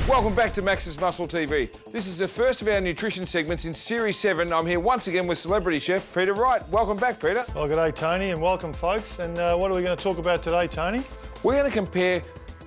Welcome back to Max's Muscle TV. This is the first of our nutrition segments in Series 7. I'm here once again with celebrity chef Peter Wright. Welcome back, Peter. Well, g'day, Tony, and welcome, folks. And what are we going to talk about today, Tony? We're going to compare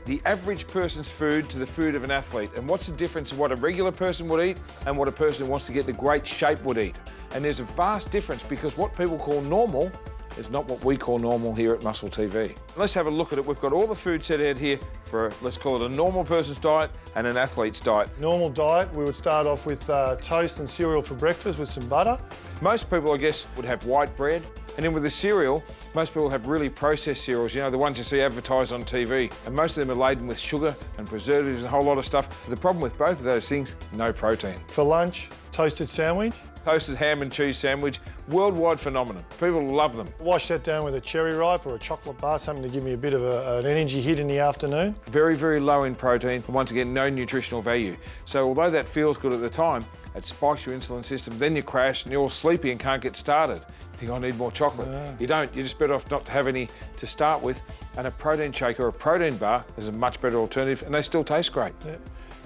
the average person's food to the food of an athlete, and what's the difference of what a regular person would eat and what a person who wants to get into great shape would eat. And there's a vast difference, because what people call normal is not what we call normal here at MuscleTV. Let's have a look at it. We've got all the food set out here for, let's call it a normal person's diet and an athlete's diet. Normal diet, we would start off with toast and cereal for breakfast with some butter. Most people, I guess, would have white bread. And then with the cereal, most people have really processed cereals, you know, the ones you see advertised on TV. And most of them are laden with sugar and preservatives and a whole lot of stuff. The problem with both of those things, no protein. For lunch, toasted sandwich. Toasted ham and cheese sandwich, worldwide phenomenon. People love them. Wash that down with a cherry ripe or a chocolate bar, something to give me a bit of an energy hit in the afternoon. Very, very low in protein, and once again, no nutritional value. So although that feels good at the time, it spikes your insulin system, then you crash and you're all sleepy and can't get started. You think, I need more chocolate. Yeah. You don't, you're just better off not to have any to start with. And a protein shake or a protein bar is a much better alternative, and they still taste great. Yeah.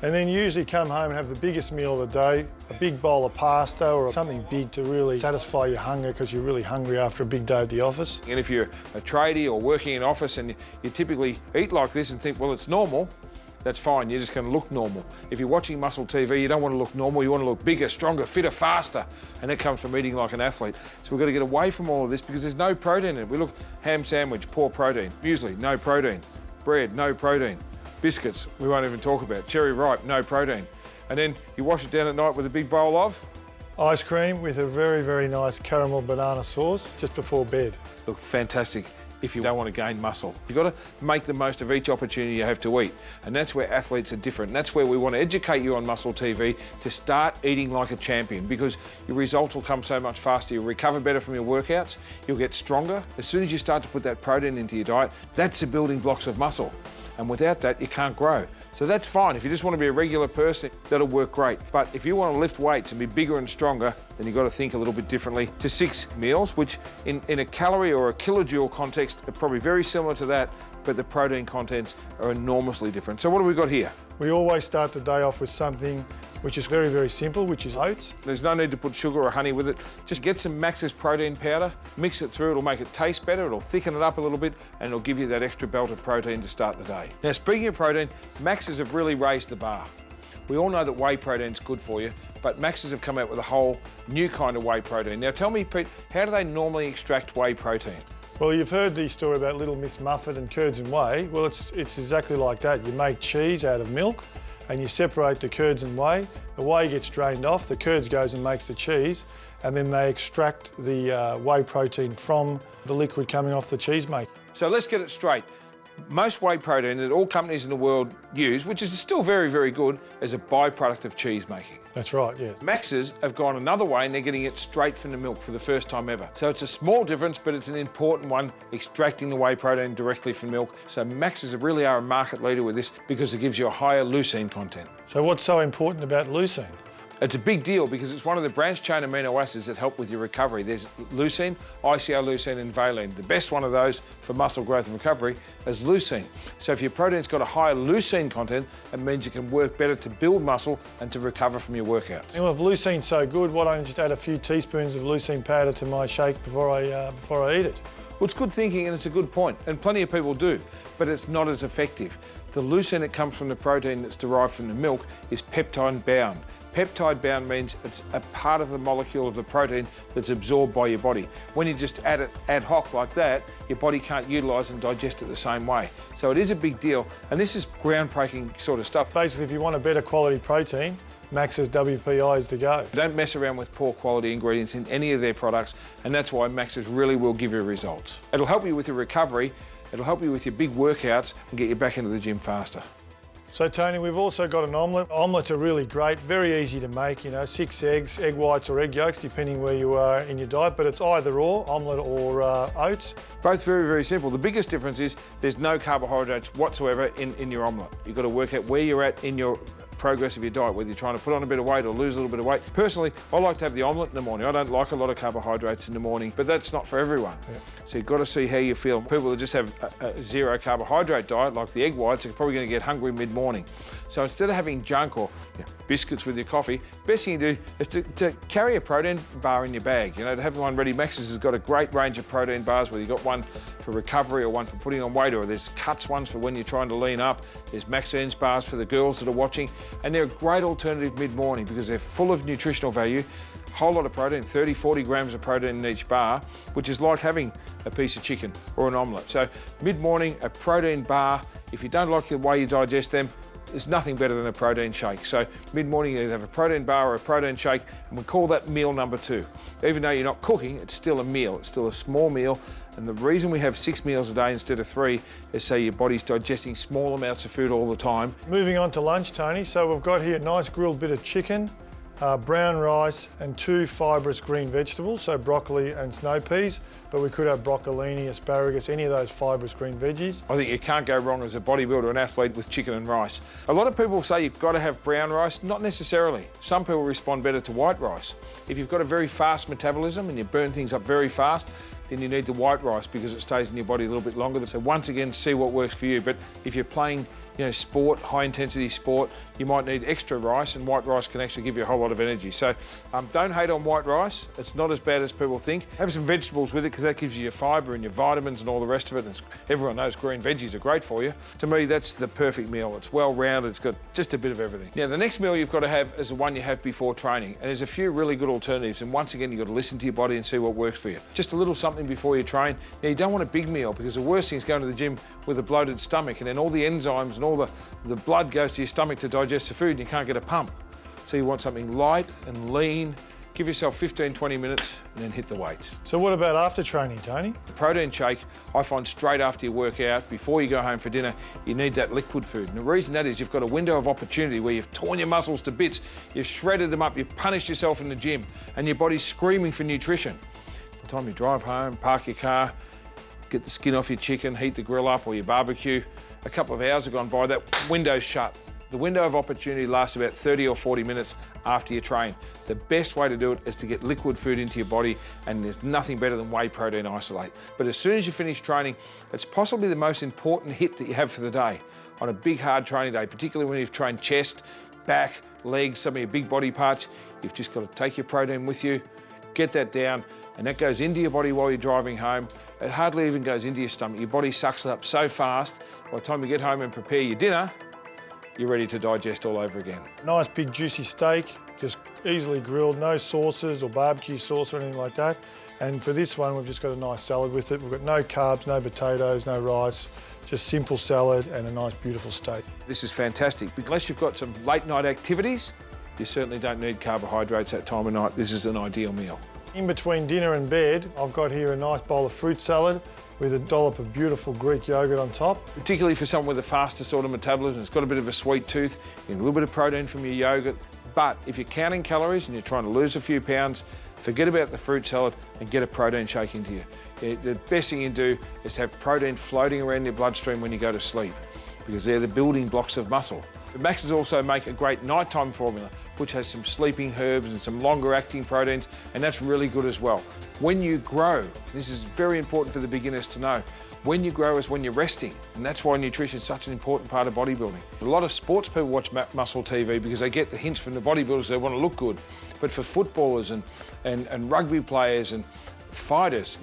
And then usually come home and have the biggest meal of the day, a big bowl of pasta or something big to really satisfy your hunger, because you're really hungry after a big day at the office. And if you're a tradie or working in an office and you typically eat like this and think, well, it's normal, that's fine, you're just going to look normal. If you're watching Muscle TV, you don't want to look normal, you want to look bigger, stronger, fitter, faster, and that comes from eating like an athlete. So we've got to get away from all of this, because there's no protein in it. We look, ham sandwich, poor protein. Muesli, no protein. Bread, no protein. Biscuits, we won't even talk about. Cherry ripe, no protein. And then you wash it down at night with a big bowl of? Ice cream with a very, very nice caramel banana sauce just before bed. Look, fantastic if you don't want to gain muscle. You've got to make the most of each opportunity you have to eat. And that's where athletes are different. And that's where we want to educate you on Muscle TV to start eating like a champion, because your results will come so much faster. You'll recover better from your workouts. You'll get stronger. As soon as you start to put that protein into your diet, that's the building blocks of muscle. And without that, you can't grow. So that's fine. If you just want to be a regular person, that'll work great. But if you want to lift weights and be bigger and stronger, then you've got to think a little bit differently to 6 meals, which in a calorie or a kilojoule context are probably very similar to that, but the protein contents are enormously different. So what have we got here? We always start the day off with something which is very, very simple, which is oats. There's no need to put sugar or honey with it. Just get some Max's protein powder, mix it through, it'll make it taste better, it'll thicken it up a little bit, and it'll give you that extra belt of protein to start the day. Now, speaking of protein, Max's have really raised the bar. We all know that whey protein's good for you, but Max's have come out with a whole new kind of whey protein. Now tell me, Pete, how do they normally extract whey protein? Well, you've heard the story about Little Miss Muffet and curds and whey. Well, it's exactly like that. You make cheese out of milk and you separate the curds and whey. The whey gets drained off, the curds goes and makes the cheese, and then they extract the whey protein from the liquid coming off the cheese maker. So let's get it straight. Most whey protein that all companies in the world use, which is still very, very good, is a byproduct of cheese making. That's right, yes. Max's have gone another way and they're getting it straight from the milk for the first time ever. So it's a small difference, but it's an important one, extracting the whey protein directly from milk. So Max's really are a market leader with this, because it gives you a higher leucine content. So what's so important about leucine? It's a big deal because it's one of the branched chain amino acids that help with your recovery. There's leucine, ICL-leucine and valine. The best one of those for muscle growth and recovery is leucine. So if your protein's got a higher leucine content, it means you can work better to build muscle and to recover from your workouts. And well, if leucine's so good, why don't I just add a few teaspoons of leucine powder to my shake before I eat it? Well, it's good thinking and it's a good point, and plenty of people do, but it's not as effective. The leucine that comes from the protein that's derived from the milk is peptide bound. Peptide bound means it's a part of the molecule of the protein that's absorbed by your body. When you just add it ad hoc like that, your body can't utilise and digest it the same way. So it is a big deal, and this is groundbreaking sort of stuff. Basically, if you want a better quality protein, Max's WPI is the go. Don't mess around with poor quality ingredients in any of their products, and that's why Max's really will give you results. It'll help you with your recovery, it'll help you with your big workouts and get you back into the gym faster. So Tony, we've also got an omelette. Omelettes are really great, very easy to make, 6 eggs, egg whites or egg yolks, depending where you are in your diet, but it's either or, omelette or oats. Both very, very simple. The biggest difference is there's no carbohydrates whatsoever in your omelette. You've got to work out where you're at in your progress of your diet, whether you're trying to put on a bit of weight or lose a little bit of weight. Personally, I like to have the omelette in the morning. I don't like a lot of carbohydrates in the morning, but that's not for everyone. Yeah. So you've got to see how you feel. People that just have a zero carbohydrate diet, like the egg whites, are probably going to get hungry mid-morning. So instead of having junk or biscuits with your coffee, best thing you do is to carry a protein bar in your bag. You know, to have one ready. Max's has got a great range of protein bars, whether you've got one for recovery or one for putting on weight, or there's cuts ones for when you're trying to lean up. There's Max's bars for the girls that are watching, and they're a great alternative mid-morning because they're full of nutritional value, a whole lot of protein, 30, 40 grams of protein in each bar, which is like having a piece of chicken or an omelette. So mid-morning, a protein bar. If you don't like the way you digest them, there's nothing better than a protein shake. So mid-morning you either have a protein bar or a protein shake, and we call that meal number 2. Even though you're not cooking, it's still a meal. It's still a small meal. And the reason we have 6 meals a day instead of 3 is so your body's digesting small amounts of food all the time. Moving on to lunch, Tony. So we've got here a nice grilled bit of chicken, brown rice and 2 fibrous green vegetables, so broccoli and snow peas, but we could have broccolini, asparagus, any of those fibrous green veggies. I think you can't go wrong as a bodybuilder and athlete with chicken and rice. A lot of people say you've got to have brown rice. Not necessarily. Some people respond better to white rice. If you've got a very fast metabolism and you burn things up very fast, then you need the white rice because it stays in your body a little bit longer. So once again, see what works for you. But if you're playing sport, high intensity sport, you might need extra rice, and white rice can actually give you a whole lot of energy. So don't hate on white rice. It's not as bad as people think. Have some vegetables with it because that gives you your fibre and your vitamins and all the rest of it. And everyone knows green veggies are great for you. To me, that's the perfect meal. It's well rounded, it's got just a bit of everything. Now, the next meal you've got to have is the one you have before training. And there's a few really good alternatives. And once again, you've got to listen to your body and see what works for you. Just a little something before you train. Now, you don't want a big meal because the worst thing is going to the gym with a bloated stomach, and then all the enzymes and all the blood goes to your stomach to digest the food and you can't get a pump. So you want something light and lean. Give yourself 15-20 minutes and then hit the weights. So what about after training, Tony? The protein shake, I find straight after you work out, before you go home for dinner, you need that liquid food. And the reason that is you've got a window of opportunity where you've torn your muscles to bits, you've shredded them up, you've punished yourself in the gym, and your body's screaming for nutrition. By the time you drive home, park your car, get the skin off your chicken, heat the grill up or your barbecue, a couple of hours have gone by, that window's shut. The window of opportunity lasts about 30 or 40 minutes after you train. The best way to do it is to get liquid food into your body, and there's nothing better than whey protein isolate. But as soon as you finish training, it's possibly the most important hit that you have for the day. On a big hard training day, particularly when you've trained chest, back, legs, some of your big body parts, you've just got to take your protein with you, get that down, and that goes into your body while you're driving home. It hardly even goes into your stomach. Your body sucks it up so fast, by the time you get home and prepare your dinner, you're ready to digest all over again. Nice big juicy steak, just easily grilled, no sauces or barbecue sauce or anything like that. And for this one, we've just got a nice salad with it. We've got no carbs, no potatoes, no rice, just simple salad and a nice beautiful steak. This is fantastic. Unless you've got some late night activities, you certainly don't need carbohydrates that time of night. This is an ideal meal. In between dinner and bed, I've got here a nice bowl of fruit salad with a dollop of beautiful Greek yogurt on top. Particularly for someone with a faster sort of metabolism, it's got a bit of a sweet tooth, you get a little bit of protein from your yogurt. But if you're counting calories and you're trying to lose a few pounds, forget about the fruit salad and get a protein shake into you. The best thing you can do is to have protein floating around your bloodstream when you go to sleep, because they're the building blocks of muscle. But Max's also make a great nighttime formula, which has some sleeping herbs and some longer acting proteins, and that's really good as well. When you grow, this is very important for the beginners to know, when you grow is when you're resting, and that's why nutrition is such an important part of bodybuilding. A lot of sports people watch MuscleTV because they get the hints from the bodybuilders, they want to look good. But for footballers and rugby players and fighters,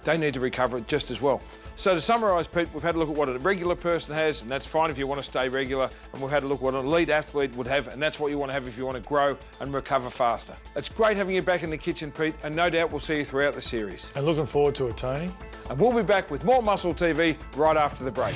they need to recover it just as well. So to summarise, Pete, we've had a look at what a regular person has, and that's fine if you want to stay regular, and we've had a look at what an elite athlete would have, and that's what you want to have if you want to grow and recover faster. It's great having you back in the kitchen, Pete, and no doubt we'll see you throughout the series. And looking forward to it, Tony. And we'll be back with more MuscleTV right after the break.